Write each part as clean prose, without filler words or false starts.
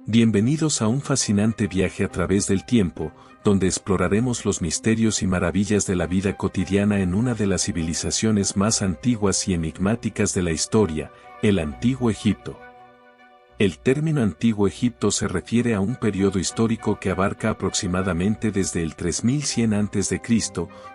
Bienvenidos a un fascinante viaje a través del tiempo, donde exploraremos los misterios y maravillas de la vida cotidiana en una de las civilizaciones más antiguas y enigmáticas de la historia, el Antiguo Egipto. El término Antiguo Egipto se refiere a un periodo histórico que abarca aproximadamente desde el 3100 a.C.,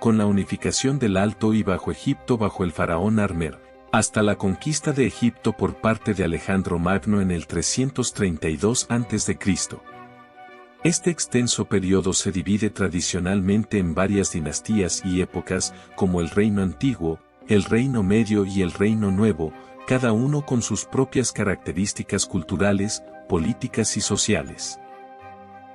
con la unificación del Alto y Bajo Egipto bajo el faraón Narmer, hasta la conquista de Egipto por parte de Alejandro Magno en el 332 a.C. Este extenso periodo se divide tradicionalmente en varias dinastías y épocas, como el Reino Antiguo, el Reino Medio y el Reino Nuevo, cada uno con sus propias características culturales, políticas y sociales.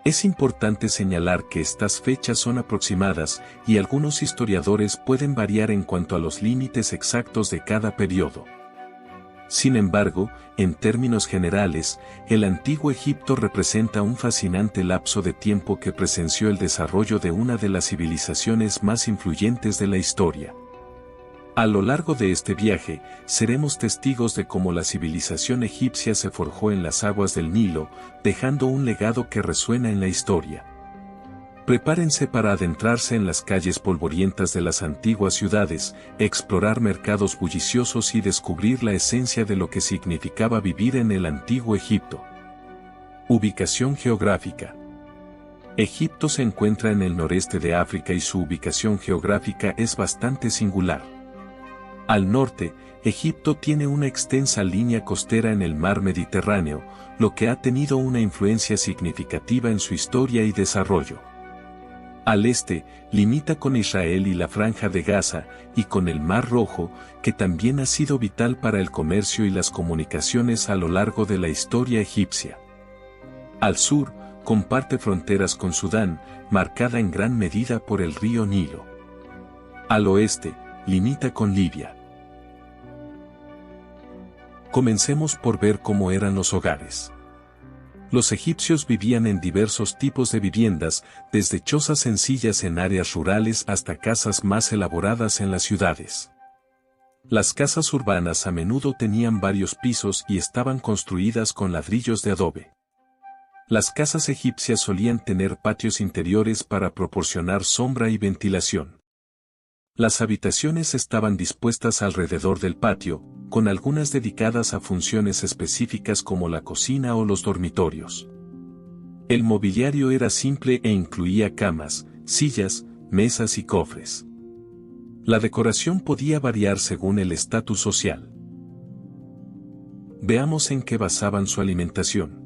Es importante señalar que estas fechas son aproximadas y algunos historiadores pueden variar en cuanto a los límites exactos de cada periodo. Sin embargo, en términos generales, el Antiguo Egipto representa un fascinante lapso de tiempo que presenció el desarrollo de una de las civilizaciones más influyentes de la historia. A lo largo de este viaje, seremos testigos de cómo la civilización egipcia se forjó en las aguas del Nilo, dejando un legado que resuena en la historia. Prepárense para adentrarse en las calles polvorientas de las antiguas ciudades, explorar mercados bulliciosos y descubrir la esencia de lo que significaba vivir en el Antiguo Egipto. Ubicación geográfica. Egipto se encuentra en el noreste de África y su ubicación geográfica es bastante singular. Al norte, Egipto tiene una extensa línea costera en el mar Mediterráneo, lo que ha tenido una influencia significativa en su historia y desarrollo. Al este, limita con Israel y la Franja de Gaza, y con el Mar Rojo, que también ha sido vital para el comercio y las comunicaciones a lo largo de la historia egipcia. Al sur, comparte fronteras con Sudán, marcada en gran medida por el río Nilo. Al oeste, limita con Libia. Comencemos por ver cómo eran los hogares. Los egipcios vivían en diversos tipos de viviendas, desde chozas sencillas en áreas rurales hasta casas más elaboradas en las ciudades. Las casas urbanas a menudo tenían varios pisos y estaban construidas con ladrillos de adobe. Las casas egipcias solían tener patios interiores para proporcionar sombra y ventilación. Las habitaciones estaban dispuestas alrededor del patio, con algunas dedicadas a funciones específicas como la cocina o los dormitorios. El mobiliario era simple e incluía camas, sillas, mesas y cofres. La decoración podía variar según el estatus social. Veamos en qué basaban su alimentación.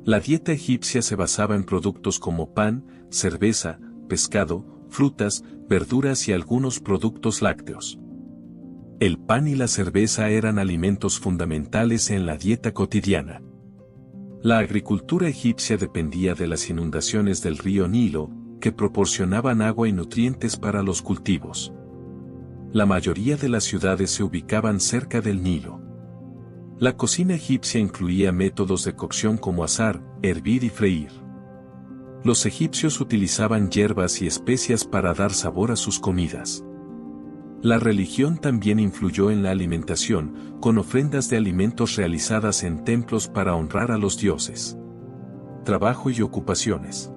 La dieta egipcia se basaba en productos como pan, cerveza, pescado, frutas, verduras y algunos productos lácteos. El pan y la cerveza eran alimentos fundamentales en la dieta cotidiana. La agricultura egipcia dependía de las inundaciones del río Nilo, que proporcionaban agua y nutrientes para los cultivos. La mayoría de las ciudades se ubicaban cerca del Nilo. La cocina egipcia incluía métodos de cocción como asar, hervir y freír. Los egipcios utilizaban hierbas y especias para dar sabor a sus comidas. La religión también influyó en la alimentación, con ofrendas de alimentos realizadas en templos para honrar a los dioses. Trabajo y ocupaciones.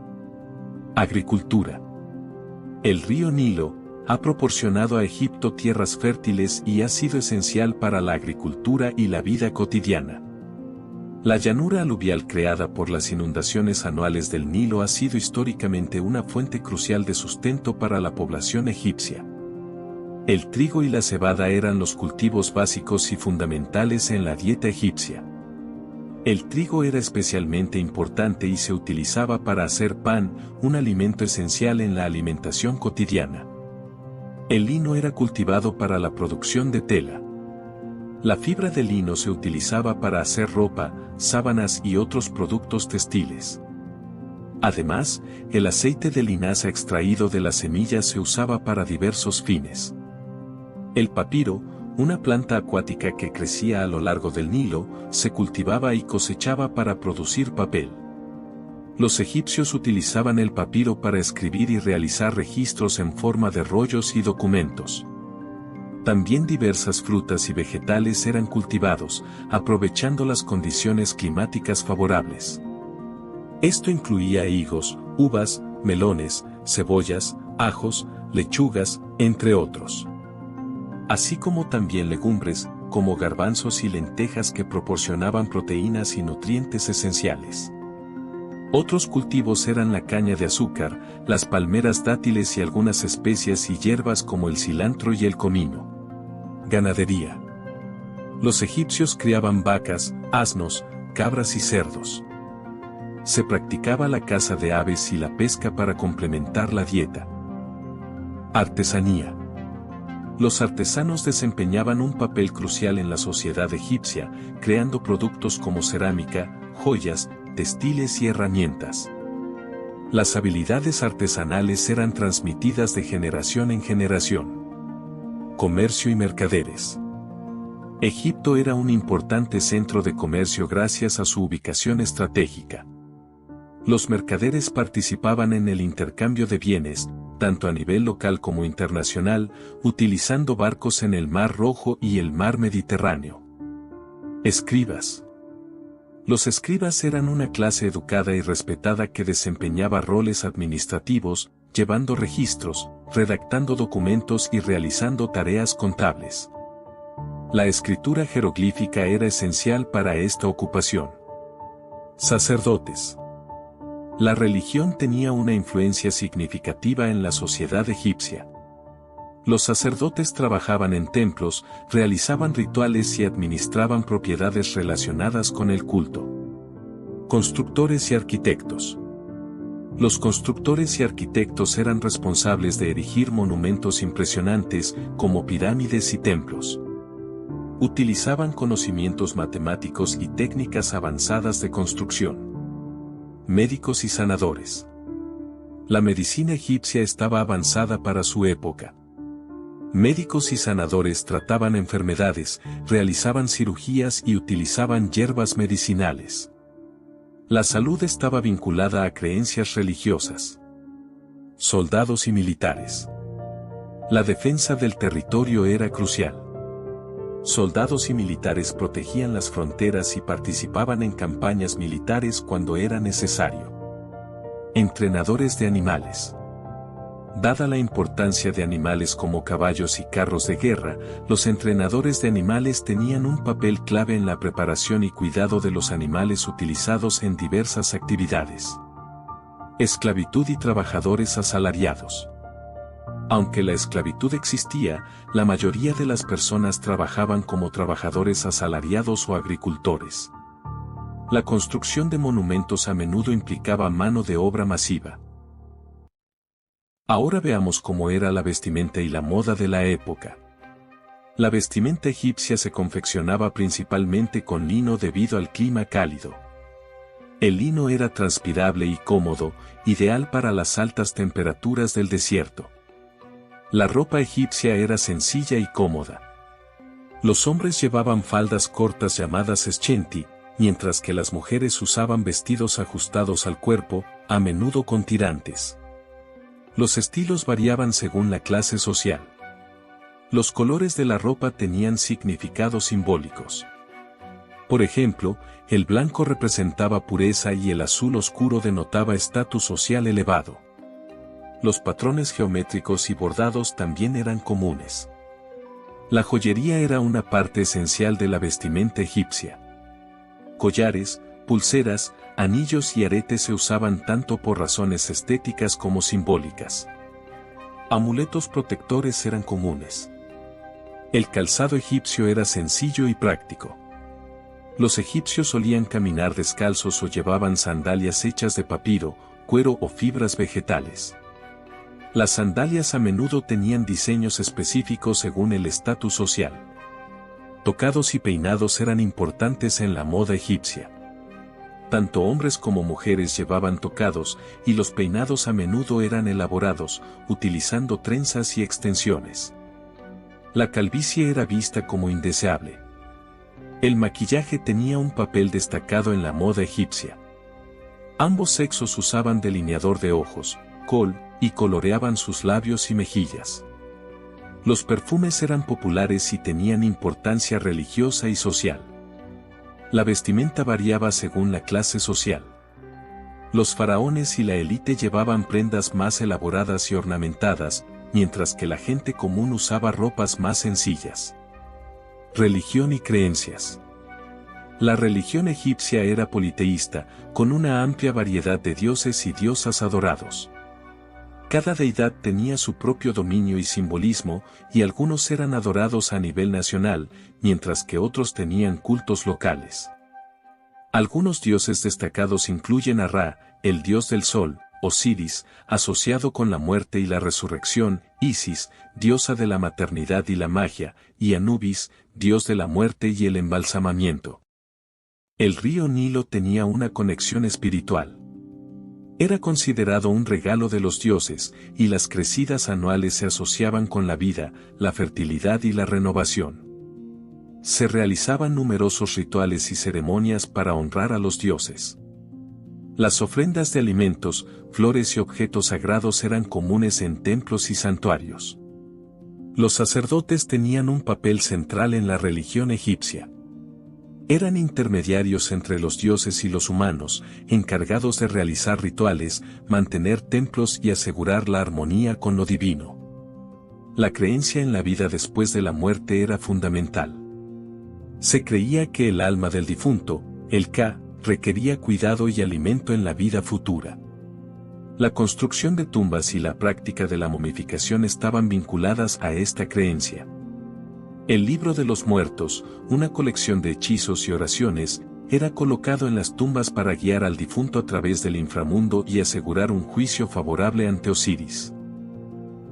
Agricultura. El río Nilo ha proporcionado a Egipto tierras fértiles y ha sido esencial para la agricultura y la vida cotidiana. La llanura aluvial creada por las inundaciones anuales del Nilo ha sido históricamente una fuente crucial de sustento para la población egipcia. El trigo y la cebada eran los cultivos básicos y fundamentales en la dieta egipcia. El trigo era especialmente importante y se utilizaba para hacer pan, un alimento esencial en la alimentación cotidiana. El lino era cultivado para la producción de tela. La fibra de lino se utilizaba para hacer ropa, sábanas y otros productos textiles. Además, el aceite de linaza extraído de las semillas se usaba para diversos fines. El papiro, una planta acuática que crecía a lo largo del Nilo, se cultivaba y cosechaba para producir papel. Los egipcios utilizaban el papiro para escribir y realizar registros en forma de rollos y documentos. También diversas frutas y vegetales eran cultivados, aprovechando las condiciones climáticas favorables. Esto incluía higos, uvas, melones, cebollas, ajos, lechugas, entre otros. Así como también legumbres, como garbanzos y lentejas que proporcionaban proteínas y nutrientes esenciales. Otros cultivos eran la caña de azúcar, las palmeras dátiles y algunas especias y hierbas como el cilantro y el comino. Ganadería. Los egipcios criaban vacas, asnos, cabras y cerdos. Se practicaba la caza de aves y la pesca para complementar la dieta. Artesanía. Los artesanos desempeñaban un papel crucial en la sociedad egipcia, creando productos como cerámica, joyas, textiles y herramientas. Las habilidades artesanales eran transmitidas de generación en generación. Comercio y mercaderes. Egipto era un importante centro de comercio gracias a su ubicación estratégica. Los mercaderes participaban en el intercambio de bienes, tanto a nivel local como internacional, utilizando barcos en el Mar Rojo y el Mar Mediterráneo. Escribas. Los escribas eran una clase educada y respetada que desempeñaba roles administrativos, llevando registros, redactando documentos y realizando tareas contables. La escritura jeroglífica era esencial para esta ocupación. Sacerdotes. La religión tenía una influencia significativa en la sociedad egipcia. Los sacerdotes trabajaban en templos, realizaban rituales y administraban propiedades relacionadas con el culto. Constructores y arquitectos. Los constructores y arquitectos eran responsables de erigir monumentos impresionantes, como pirámides y templos. Utilizaban conocimientos matemáticos y técnicas avanzadas de construcción. Médicos y sanadores. La medicina egipcia estaba avanzada para su época. Médicos y sanadores trataban enfermedades, realizaban cirugías y utilizaban hierbas medicinales. La salud estaba vinculada a creencias religiosas. Soldados y militares. La defensa del territorio era crucial. Soldados y militares protegían las fronteras y participaban en campañas militares cuando era necesario. Entrenadores de animales. Dada la importancia de animales como caballos y carros de guerra, los entrenadores de animales tenían un papel clave en la preparación y cuidado de los animales utilizados en diversas actividades. Esclavitud y trabajadores asalariados. Aunque la esclavitud existía, la mayoría de las personas trabajaban como trabajadores asalariados o agricultores. La construcción de monumentos a menudo implicaba mano de obra masiva. Ahora veamos cómo era la vestimenta y la moda de la época. La vestimenta egipcia se confeccionaba principalmente con lino debido al clima cálido. El lino era transpirable y cómodo, ideal para las altas temperaturas del desierto. La ropa egipcia era sencilla y cómoda. Los hombres llevaban faldas cortas llamadas eschenti, mientras que las mujeres usaban vestidos ajustados al cuerpo, a menudo con tirantes. Los estilos variaban según la clase social. Los colores de la ropa tenían significados simbólicos. Por ejemplo, el blanco representaba pureza y el azul oscuro denotaba estatus social elevado. Los patrones geométricos y bordados también eran comunes. La joyería era una parte esencial de la vestimenta egipcia. Collares, pulseras, anillos y aretes se usaban tanto por razones estéticas como simbólicas. Amuletos protectores eran comunes. El calzado egipcio era sencillo y práctico. Los egipcios solían caminar descalzos o llevaban sandalias hechas de papiro, cuero o fibras vegetales. Las sandalias a menudo tenían diseños específicos según el estatus social. Tocados y peinados eran importantes en la moda egipcia. Tanto hombres como mujeres llevaban tocados, y los peinados a menudo eran elaborados, utilizando trenzas y extensiones. La calvicie era vista como indeseable. El maquillaje tenía un papel destacado en la moda egipcia. Ambos sexos usaban delineador de ojos, col, y coloreaban sus labios y mejillas. Los perfumes eran populares y tenían importancia religiosa y social. La vestimenta variaba según la clase social. Los faraones y la élite llevaban prendas más elaboradas y ornamentadas, mientras que la gente común usaba ropas más sencillas. Religión y creencias. La religión egipcia era politeísta, con una amplia variedad de dioses y diosas adorados. Cada deidad tenía su propio dominio y simbolismo, y algunos eran adorados a nivel nacional, mientras que otros tenían cultos locales. Algunos dioses destacados incluyen a Ra, el dios del sol, Osiris, asociado con la muerte y la resurrección, Isis, diosa de la maternidad y la magia, y Anubis, dios de la muerte y el embalsamamiento. El río Nilo tenía una conexión espiritual. Era considerado un regalo de los dioses, y las crecidas anuales se asociaban con la vida, la fertilidad y la renovación. Se realizaban numerosos rituales y ceremonias para honrar a los dioses. Las ofrendas de alimentos, flores y objetos sagrados eran comunes en templos y santuarios. Los sacerdotes tenían un papel central en la religión egipcia. Eran intermediarios entre los dioses y los humanos, encargados de realizar rituales, mantener templos y asegurar la armonía con lo divino. La creencia en la vida después de la muerte era fundamental. Se creía que el alma del difunto, el Ka, requería cuidado y alimento en la vida futura. La construcción de tumbas y la práctica de la momificación estaban vinculadas a esta creencia. El libro de los muertos, una colección de hechizos y oraciones, era colocado en las tumbas para guiar al difunto a través del inframundo y asegurar un juicio favorable ante Osiris.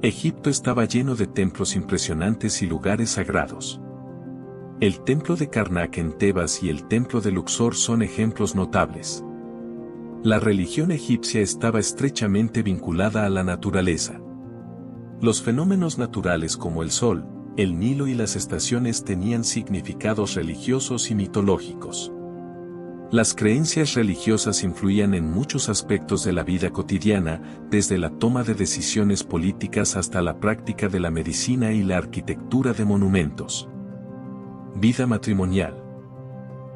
Egipto estaba lleno de templos impresionantes y lugares sagrados. El templo de Karnak en Tebas y el templo de Luxor son ejemplos notables. La religión egipcia estaba estrechamente vinculada a la naturaleza. Los fenómenos naturales como el sol, el Nilo y las estaciones tenían significados religiosos y mitológicos. Las creencias religiosas influían en muchos aspectos de la vida cotidiana, desde la toma de decisiones políticas hasta la práctica de la medicina y la arquitectura de monumentos. Vida matrimonial.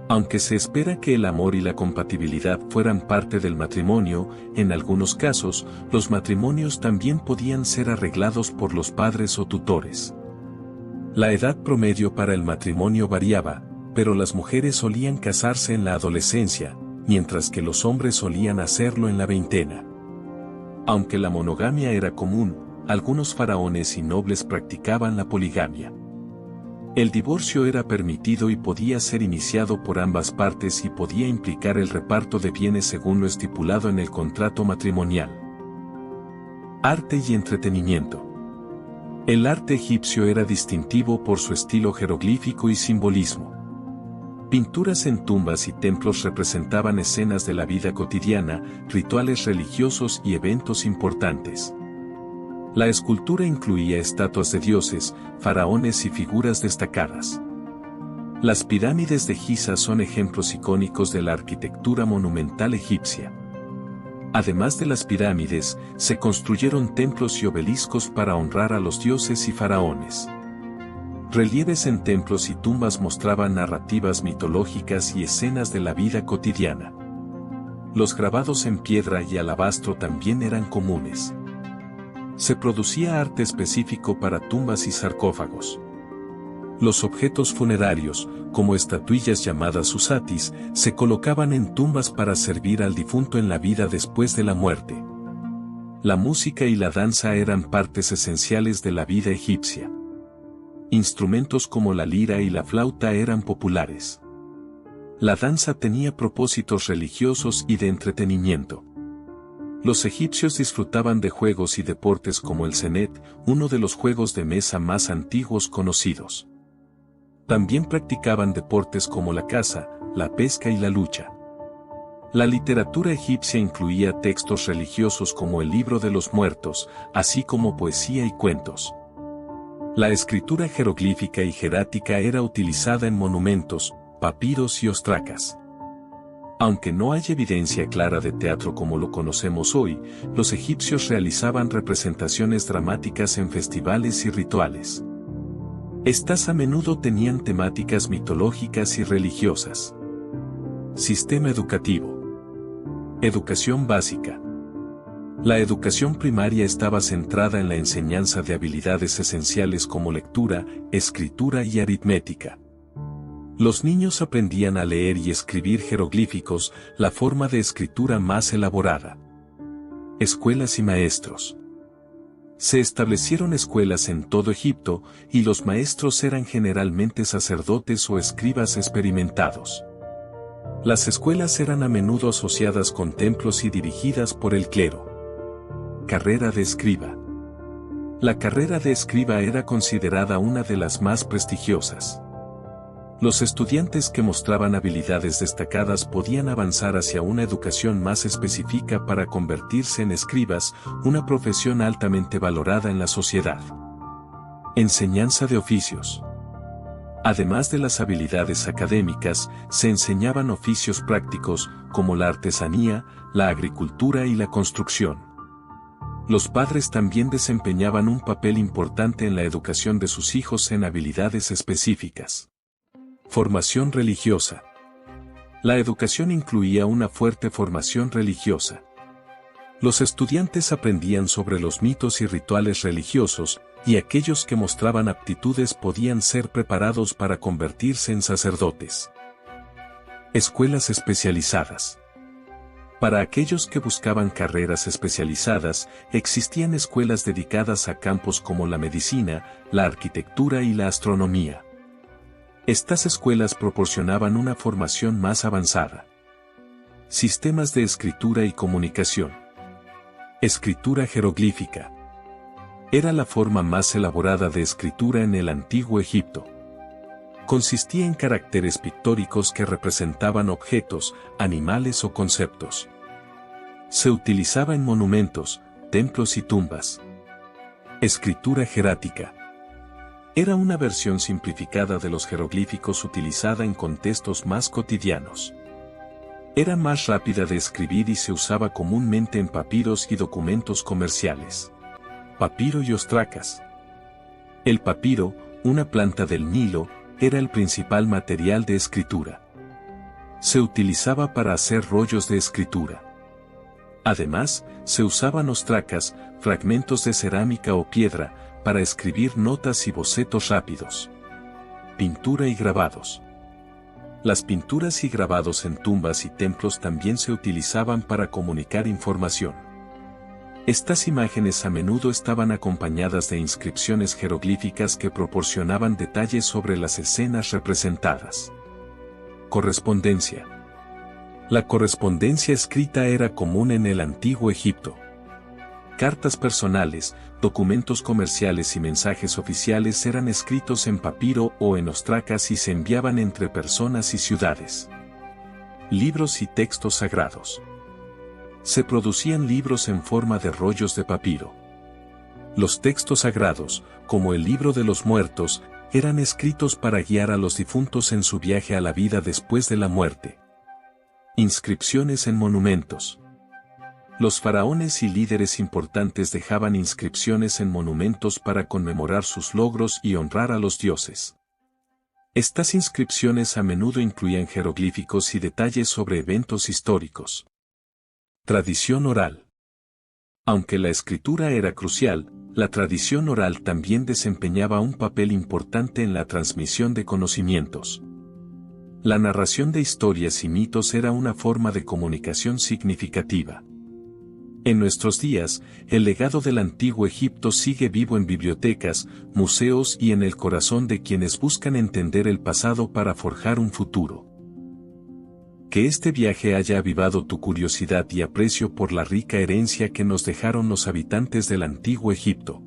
Aunque se espera que el amor y la compatibilidad fueran parte del matrimonio, en algunos casos, los matrimonios también podían ser arreglados por los padres o tutores. La edad promedio para el matrimonio variaba, pero las mujeres solían casarse en la adolescencia, mientras que los hombres solían hacerlo en la veintena. Aunque la monogamia era común, algunos faraones y nobles practicaban la poligamia. El divorcio era permitido y podía ser iniciado por ambas partes y podía implicar el reparto de bienes según lo estipulado en el contrato matrimonial. Arte y entretenimiento. El arte egipcio era distintivo por su estilo jeroglífico y simbolismo. Pinturas en tumbas y templos representaban escenas de la vida cotidiana, rituales religiosos y eventos importantes. La escultura incluía estatuas de dioses, faraones y figuras destacadas. Las pirámides de Giza son ejemplos icónicos de la arquitectura monumental egipcia. Además de las pirámides, se construyeron templos y obeliscos para honrar a los dioses y faraones. Relieves en templos y tumbas mostraban narrativas mitológicas y escenas de la vida cotidiana. Los grabados en piedra y alabastro también eran comunes. Se producía arte específico para tumbas y sarcófagos. Los objetos funerarios, como estatuillas llamadas susatis, se colocaban en tumbas para servir al difunto en la vida después de la muerte. La música y la danza eran partes esenciales de la vida egipcia. Instrumentos como la lira y la flauta eran populares. La danza tenía propósitos religiosos y de entretenimiento. Los egipcios disfrutaban de juegos y deportes como el Senet, uno de los juegos de mesa más antiguos conocidos. También practicaban deportes como la caza, la pesca y la lucha. La literatura egipcia incluía textos religiosos como el Libro de los Muertos, así como poesía y cuentos. La escritura jeroglífica y jerática era utilizada en monumentos, papiros y ostracas. Aunque no hay evidencia clara de teatro como lo conocemos hoy, los egipcios realizaban representaciones dramáticas en festivales y rituales. Estas a menudo tenían temáticas mitológicas y religiosas. Sistema educativo. Educación básica. La educación primaria estaba centrada en la enseñanza de habilidades esenciales como lectura, escritura y aritmética. Los niños aprendían a leer y escribir jeroglíficos, la forma de escritura más elaborada. Escuelas y maestros. Se establecieron escuelas en todo Egipto, y los maestros eran generalmente sacerdotes o escribas experimentados. Las escuelas eran a menudo asociadas con templos y dirigidas por el clero. Carrera de escriba. La carrera de escriba era considerada una de las más prestigiosas. Los estudiantes que mostraban habilidades destacadas podían avanzar hacia una educación más específica para convertirse en escribas, una profesión altamente valorada en la sociedad. Enseñanza de oficios. Además de las habilidades académicas, se enseñaban oficios prácticos, como la artesanía, la agricultura y la construcción. Los padres también desempeñaban un papel importante en la educación de sus hijos en habilidades específicas. Formación religiosa. La educación incluía una fuerte formación religiosa. Los estudiantes aprendían sobre los mitos y rituales religiosos, y aquellos que mostraban aptitudes podían ser preparados para convertirse en sacerdotes. Escuelas especializadas. Para aquellos que buscaban carreras especializadas, existían escuelas dedicadas a campos como la medicina, la arquitectura y la astronomía. Estas escuelas proporcionaban una formación más avanzada. Sistemas de escritura y comunicación. Escritura jeroglífica. Era la forma más elaborada de escritura en el antiguo Egipto. Consistía en caracteres pictóricos que representaban objetos, animales o conceptos. Se utilizaba en monumentos, templos y tumbas. Escritura jerática. Era una versión simplificada de los jeroglíficos utilizada en contextos más cotidianos. Era más rápida de escribir y se usaba comúnmente en papiros y documentos comerciales. Papiro y ostracas. El papiro, una planta del Nilo, era el principal material de escritura. Se utilizaba para hacer rollos de escritura. Además, se usaban ostracas, fragmentos de cerámica o piedra, para escribir notas y bocetos rápidos. Pintura y grabados. Las pinturas y grabados en tumbas y templos también se utilizaban para comunicar información. Estas imágenes a menudo estaban acompañadas de inscripciones jeroglíficas que proporcionaban detalles sobre las escenas representadas. Correspondencia. La correspondencia escrita era común en el antiguo Egipto. Cartas personales, documentos comerciales y mensajes oficiales eran escritos en papiro o en ostracas y se enviaban entre personas y ciudades. Libros y textos sagrados. Se producían libros en forma de rollos de papiro. Los textos sagrados, como el Libro de los Muertos, eran escritos para guiar a los difuntos en su viaje a la vida después de la muerte. Inscripciones en monumentos. Los faraones y líderes importantes dejaban inscripciones en monumentos para conmemorar sus logros y honrar a los dioses. Estas inscripciones a menudo incluían jeroglíficos y detalles sobre eventos históricos. Tradición oral. Aunque la escritura era crucial, la tradición oral también desempeñaba un papel importante en la transmisión de conocimientos. La narración de historias y mitos era una forma de comunicación significativa. En nuestros días, el legado del antiguo Egipto sigue vivo en bibliotecas, museos y en el corazón de quienes buscan entender el pasado para forjar un futuro. Que este viaje haya avivado tu curiosidad y aprecio por la rica herencia que nos dejaron los habitantes del antiguo Egipto.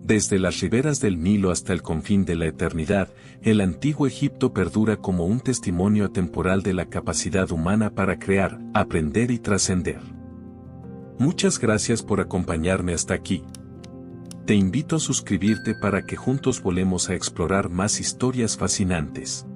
Desde las riberas del Nilo hasta el confín de la eternidad, el antiguo Egipto perdura como un testimonio atemporal de la capacidad humana para crear, aprender y trascender. Muchas gracias por acompañarme hasta aquí. Te invito a suscribirte para que juntos volvamos a explorar más historias fascinantes.